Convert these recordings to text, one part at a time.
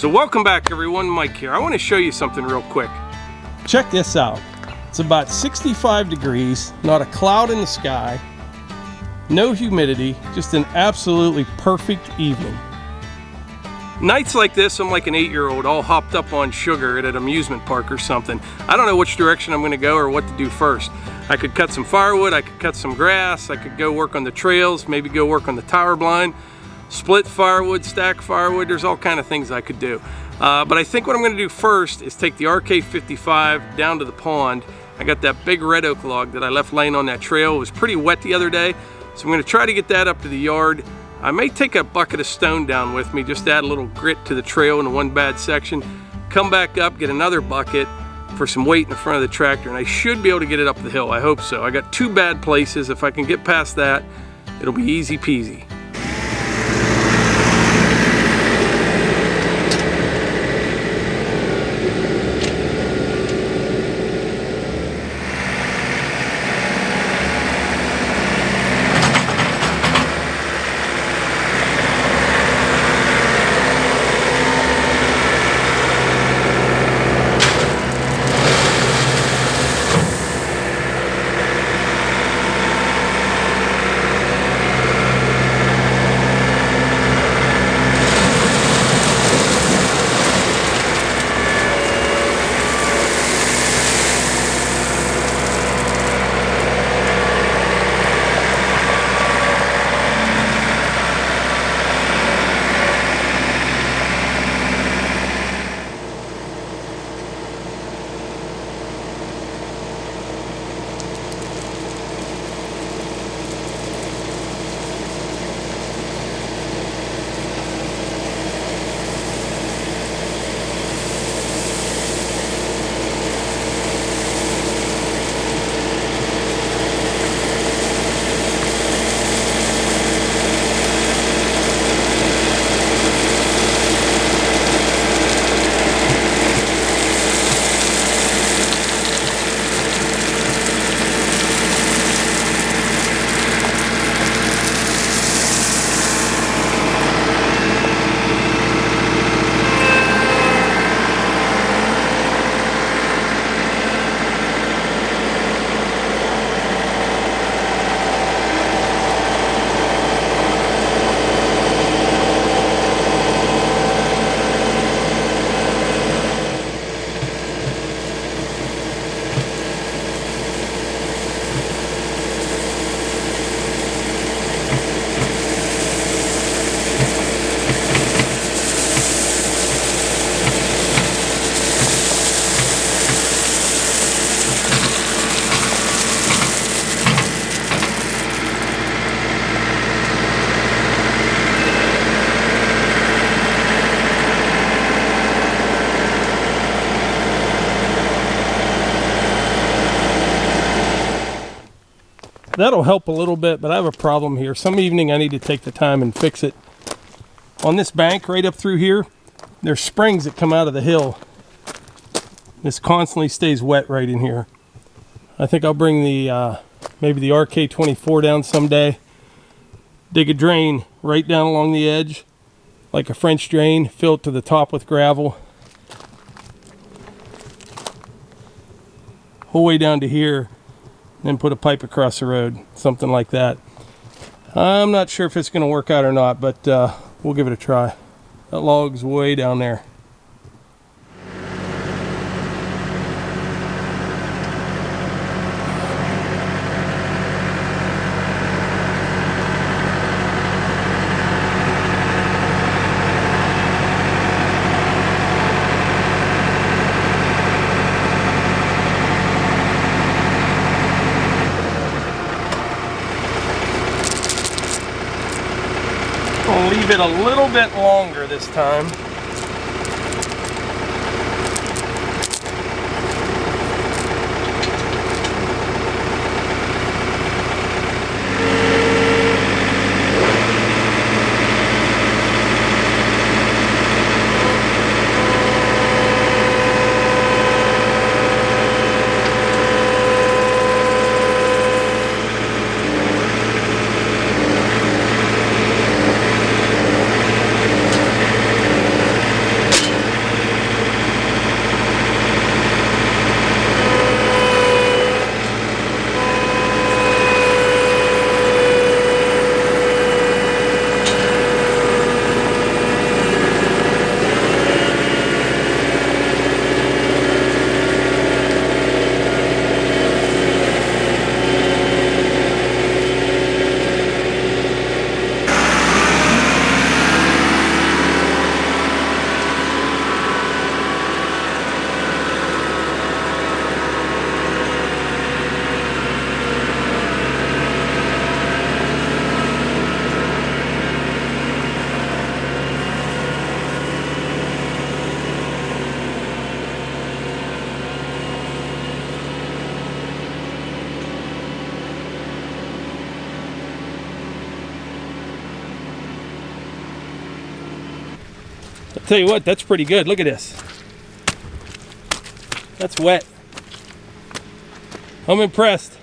So welcome back everyone, Mike here. I want to show you something real quick. Check this out. It's about 65 degrees, not a cloud in the sky, no humidity, just an absolutely perfect evening. Nights like this, I'm like an 8-year-old all hopped up on sugar at an amusement park or something. I don't know which direction I'm going to go or what to do first. I could cut some firewood, I could cut some grass, I could go work on the trails, maybe go work on the tower blind, split firewood, stack firewood. There's all kind of things I could do. But I think what I'm going to do first is take the RK55 down to the pond. I got that big red oak log that I left laying on that trail. It was pretty wet the other day, so I'm going to try to get that up to the yard. I may take a bucket of stone down with me just to add a little grit to the trail in the one bad section. Come back up, get another bucket for some weight in the front of the tractor, and I should be able to get it up the hill. I hope so. I got 2 bad places. If I can get past that, it'll be easy peasy. That'll help a little bit, but I have a problem here. Some evening I need to take the time and fix it. On this bank right up through here, there's springs that come out of the hill. This constantly stays wet right in here. I think I'll bring the maybe the RK24 down someday. Dig a drain right down along the edge, like a French drain, fill it to the top with gravel. Whole way down to here, then put a pipe across the road, something like that. I'm not sure if it's going to work out or not, but we'll give it a try. That log's way down there. I'll leave it a little bit longer this time. tell you what, that's pretty good. Look at this. That's wet. I'm impressed.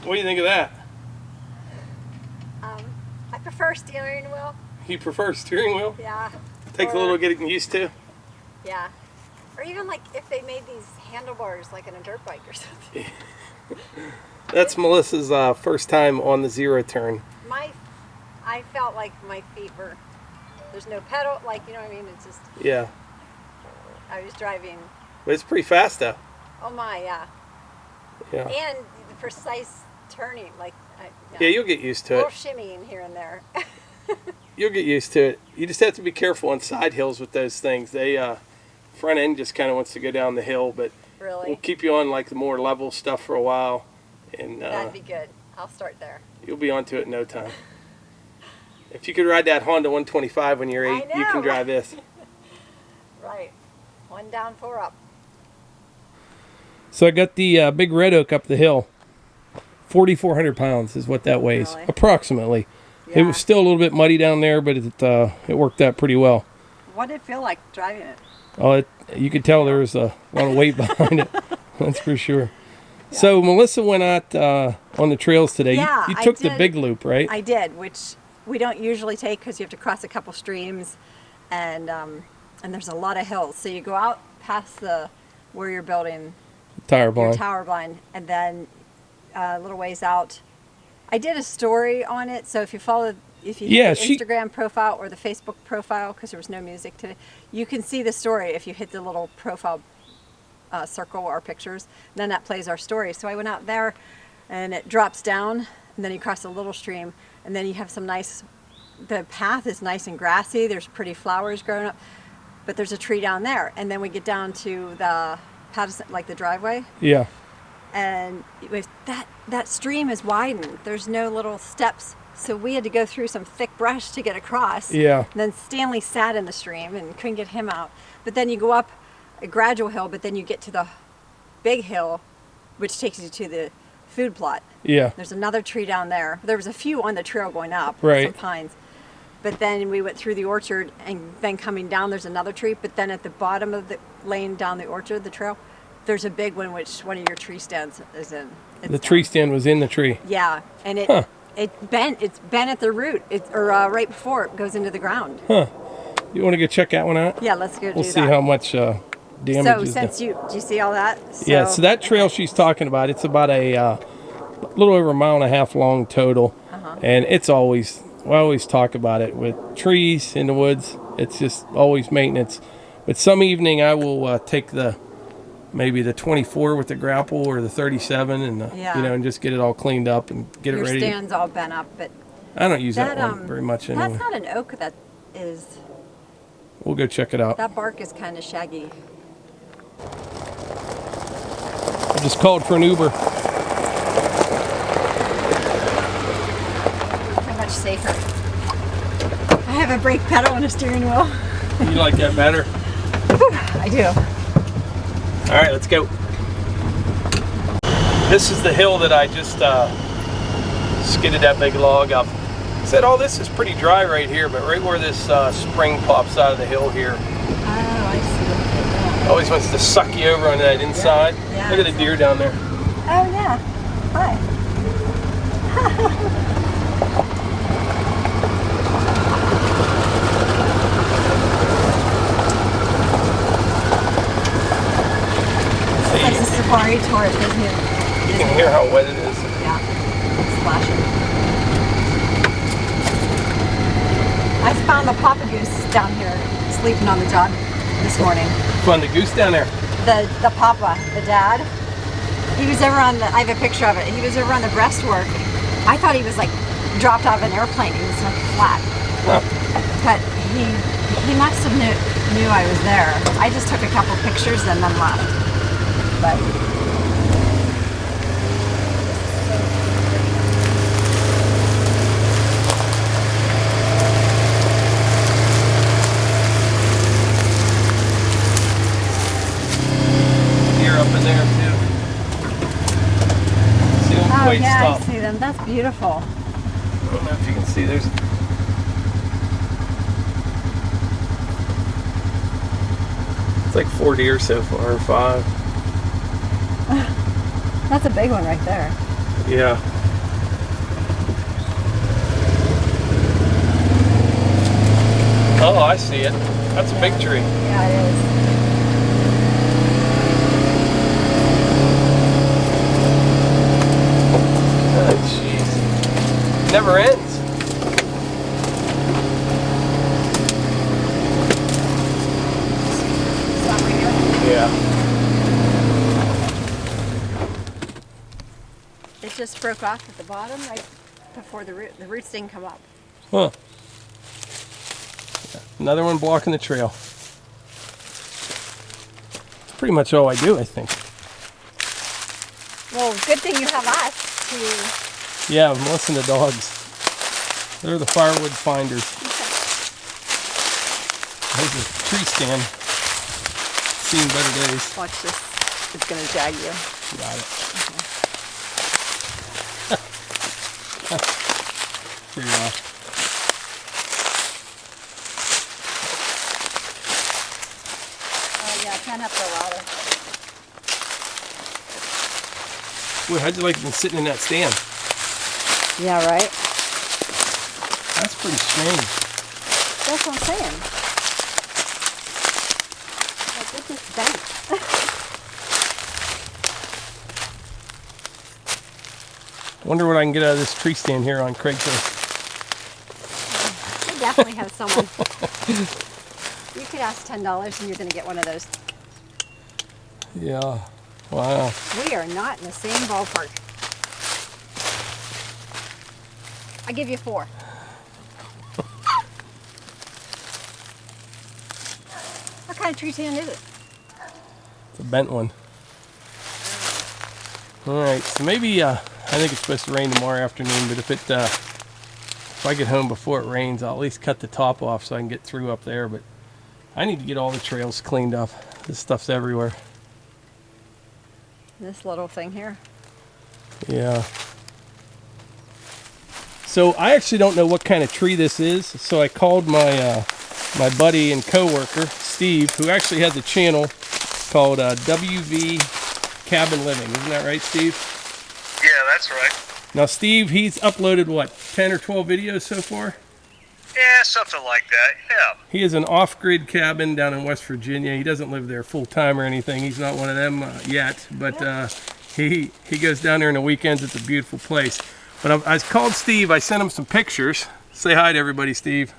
What do you think of that? I prefer steering wheel. You prefer steering wheel? Yeah. Takes a little getting used to. Yeah. Or even like if they made these handlebars like in a dirt bike or something. That's Melissa's first time on the zero turn. I felt like my feet were, there's no pedal, like, you know what I mean? It's just, Yeah. I was driving. But it's pretty fast though. Oh my, yeah. Yeah. And the precise turning, like, Yeah, you'll get used to a little it. shimmying here and there. You'll get used to it. You just have to be careful on side hills with those things. They front end just kind of wants to go down the hill, but Really? we'll keep you on like the more level stuff for a while, and That'd be good. I'll start there. you'll be onto it in no time. If you could ride that Honda 125 when you're 8, I you can know. drive this. Right. 1 down, 4 up. So I got the big red oak up the hill. 4,400 pounds is what that weighs, Really? approximately. It Yeah. was still a little bit muddy down there, but it worked out pretty well. What did it feel like driving it? Oh, you could tell there was a lot of weight behind it. That's for sure. Yeah. So Melissa went out on the trails today. Yeah, you I took the did. big loop, right? I did, which we don't usually take because you have to cross a couple streams, and there's a lot of hills. So you go out past where you're building Tire your blind. tower blind, and then a little ways out. I did a story on it, so if you hit the Instagram profile or the Facebook profile, because there was no music today, you can see the story if you hit the little profile circle or pictures. Then that plays our story. So I went out there, and it drops down, and then you cross a little stream, and then you have the path is nice and grassy. There's pretty flowers growing up, but there's a tree down there, and then we get down to the Patterson, like the driveway. Yeah. And that stream is widened. There's no little steps, so we had to go through some thick brush to get across. Yeah. And then Stanley sat in the stream and couldn't get him out. But then you go up a gradual hill, but then you get to the big hill, which takes you to the food plot. Yeah. There's another tree down there. There was a few on the trail going up, right. Some pines. But then we went through the orchard, and then coming down, there's another tree. But then at the bottom of the lane down the orchard, the trail, there's a big one, which one of your tree stands is in. The tree stand was in the tree. Yeah, and it bent. It's bent at the root. Right before it goes into the ground. Huh. You want to go check that one out? Yeah, let's go do that. We'll see how much damage is done. Do you see all that? Yeah, so that trail she's talking about, it's about a little over a mile and a half long total. And we always talk about it with trees in the woods. It's just always maintenance. But some evening I will take maybe the 24 with the grapple or the 37 and and just get it all cleaned up and get it ready. Your stand's all bent up, but I don't use that one very much anymore. That's not an oak. That is. We'll go check it out. That bark is kind of shaggy. I just called for an Uber. Pretty much safer. I have a brake pedal and a steering wheel. You like that better? I do. All right, let's go. This is the hill that I just skidded that big log up. Said all this is pretty dry right here, but right where this spring pops out of the hill here. Oh, I see. Always wants to suck you over on that inside. Yeah. Look at the deer down there. Oh yeah. Hi. It's like a safari tour, isn't it? You can hear how wet it is. Yeah. It's splashing. I found the papa goose down here sleeping on the job this morning. Found the goose down there. The papa, the dad, he was over on the, I have a picture of it, he was over on the breastwork. I thought he was like dropped out of an airplane, he was like flat. Oh. But he must have knew I was there. I just took a couple pictures and then left. But Wait, yeah, stop. I see them. That's beautiful. I don't know if you can see. There's. It's like 4 deer so far, or 5. That's a big one right there. Yeah. Oh, I see it. That's a big tree. Yeah, it is. Never ends. Stop right here. Yeah. It just broke off at the bottom right before the roots didn't come up. Huh. Another one blocking the trail. That's pretty much all I do, I think. Well, good thing you have us to... Yeah, I'm listening to dogs. They're the firewood finders. There's a tree stand. Seen better days. Watch this. It's going to jag you. Got it. Here you are. Oh yeah, I can't have the ladder. Boy, how'd you like been sitting in that stand? Yeah, right? That's pretty strange. That's what I'm saying. Like, it just bent. I wonder what I can get out of this tree stand here on Craigslist. We definitely have someone. You could ask $10 and you're going to get one of those. Yeah. Wow. We are not in the same ballpark. I give you 4. What kind of tree stand is it? It's a bent one. Alright, so maybe, I think it's supposed to rain tomorrow afternoon, but if I get home before it rains, I'll at least cut the top off so I can get through up there, but I need to get all the trails cleaned up. This stuff's everywhere. This little thing here. Yeah. So I actually don't know what kind of tree this is, so I called my my buddy and co-worker Steve, who actually has a channel called WV Cabin Living. Isn't that right, Steve? Yeah, that's right. Now Steve, he's uploaded what, 10 or 12 videos so far? Yeah, something like that. Yeah. He has an off-grid cabin down in West Virginia. He doesn't live there full-time or anything. He's not one of them yet, but he goes down there on the weekends. It's a beautiful place. But I called Steve. I sent him some pictures. Say hi to everybody, Steve.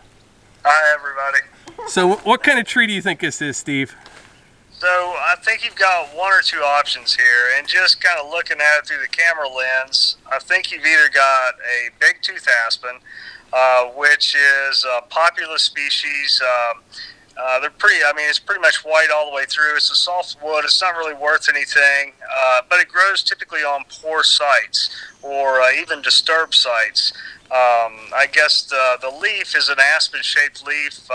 Hi, everybody. So what kind of tree do you think this is, Steve? So I think you've got 1 or 2 options here, and just kind of looking at it through the camera lens, I think you've either got a big tooth aspen, which is a popular species. They're pretty, I mean, it's pretty much white all the way through. It's a soft wood. It's not really worth anything, but it grows typically on poor sites or even disturbed sites. I guess the leaf is an aspen-shaped leaf.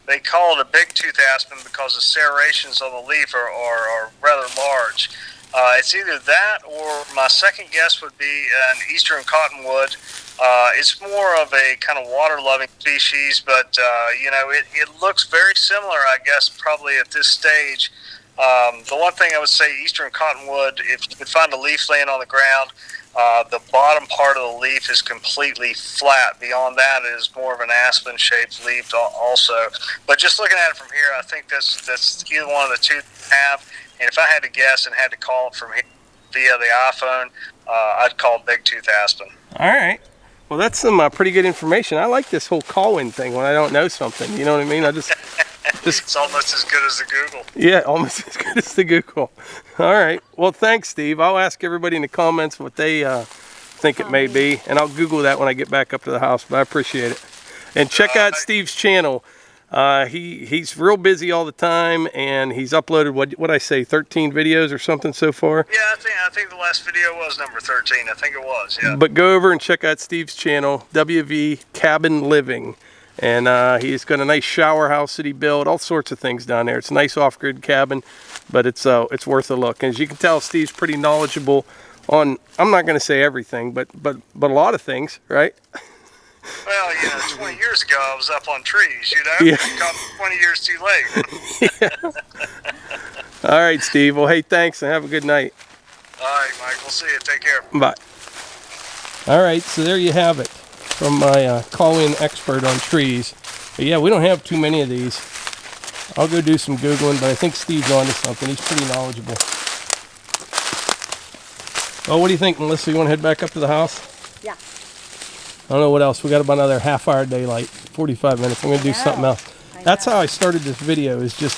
They call it a big tooth aspen because the serrations on the leaf are rather large. It's either that, or my second guess would be an eastern cottonwood. It's more of a kind of water-loving species, but it looks very similar, I guess, probably at this stage. The one thing I would say, eastern cottonwood, if you could find a leaf laying on the ground, the bottom part of the leaf is completely flat. Beyond that, it is more of an aspen-shaped leaf also. But just looking at it from here, I think that's either one of the two I have. And if I had to guess and had to call it from here via the iPhone, I'd call it big tooth aspen. All right. Well, that's some pretty good information. I like this whole call-in thing when I don't know something. You know what I mean? It's almost as good as the Google. Yeah, almost as good as the Google. All right. Well, thanks, Steve. I'll ask everybody in the comments what they think it may be, and I'll Google that when I get back up to the house, but I appreciate it. And check out Steve's channel. He's real busy all the time, and he's uploaded, what I say, 13 videos or something so far? Yeah, I think the last video was number 13. I think it was, yeah. But go over and check out Steve's channel, WV Cabin Living. And he's got a nice shower house that he built, all sorts of things down there. It's a nice off-grid cabin, but it's worth a look. And as you can tell, Steve's pretty knowledgeable on, I'm not going to say everything, but a lot of things, right? Well, 20 years ago I was up on trees, Yeah. 20 years too late. Yeah. All right, Steve. Well, hey, thanks, and have a good night. All right, Mike. We'll see you. Take care. Bye. All right, so there you have it from my call-in expert on trees. But yeah, we don't have too many of these. I'll go do some Googling, but I think Steve's onto something. He's pretty knowledgeable. Well, what do you think, Melissa? You want to head back up to the house? Yeah. I don't know what else. We got about another half-hour daylight, 45 minutes. I'm going to do something else. That's how I started this video, is just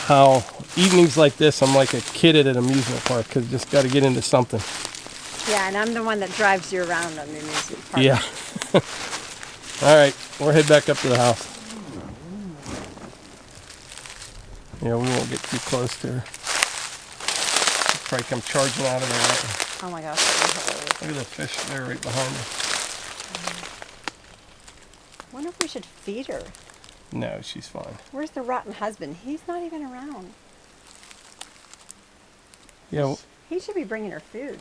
how evenings like this, I'm like a kid at an amusement park, because just got to get into something. Yeah, and I'm the one that drives you around on the amusement park. Yeah. All right, we'll head back up to the house. Yeah, we won't get too close to her. She'll probably come charging out of there. Oh my gosh. Look at the fish there right behind her. I wonder if we should feed her. No, she's fine. Where's the rotten husband? He's not even around. Yeah. He should be bringing her food.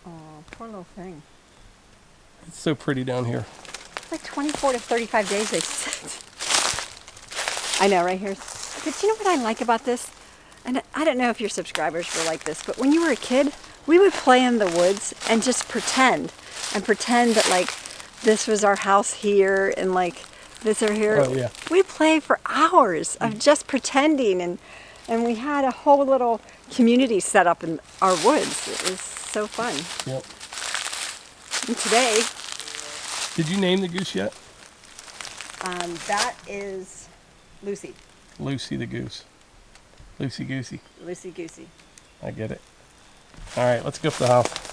Oh, poor little thing. It's so pretty down here. It's like 24 to 35 days, they said. I know, right here. But you know what I like about this? And I don't know if your subscribers were like this, but when you were a kid, we would play in the woods and just pretend. And pretend that, like, this was our house here and, like, this or here. Oh, yeah. We'd play for hours of just pretending. And we had a whole little community set up in our woods. It was so fun. Yep. And today... Did you name the goose yet? That is Lucy. Lucy the goose. Lucy Goosey. Lucy Goosey. I get it. All right, let's go up to the house.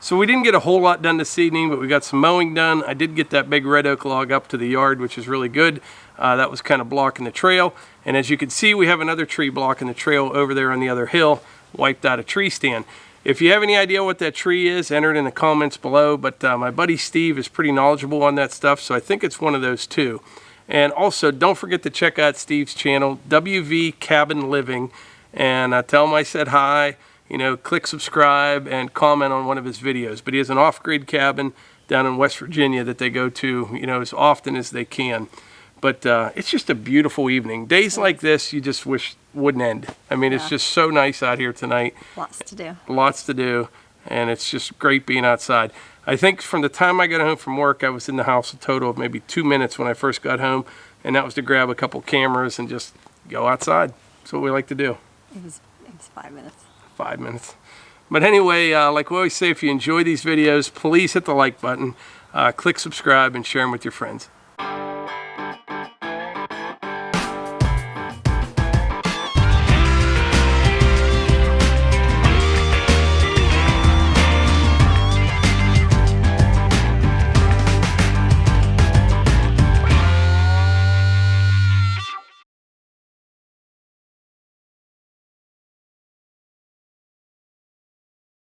So we didn't get a whole lot done this evening, but we got some mowing done. I did get that big red oak log up to the yard, which is really good. That was kind of blocking the trail. And as you can see, we have another tree blocking the trail over there on the other hill, wiped out a tree stand. If you have any idea what that tree is, enter it in the comments below. But my buddy Steve is pretty knowledgeable on that stuff, so I think it's one of those too. And also, don't forget to check out Steve's channel, WV Cabin Living, and tell him I said hi. You know, click subscribe and comment on one of his videos. But he has an off-grid cabin down in West Virginia that they go to, you know, as often as they can. But it's just a beautiful evening. Days like this, you just wish wouldn't end. I mean, it's just so nice out here tonight. Lots to do. Lots to do, and it's just great being outside. I think from the time I got home from work, I was in the house a total of maybe 2 minutes when I first got home, and that was to grab a couple cameras and just go outside. That's what we like to do. It was 5 minutes. 5 minutes. But anyway, like we always say, if you enjoy these videos, please hit the like button, click subscribe, and share them with your friends.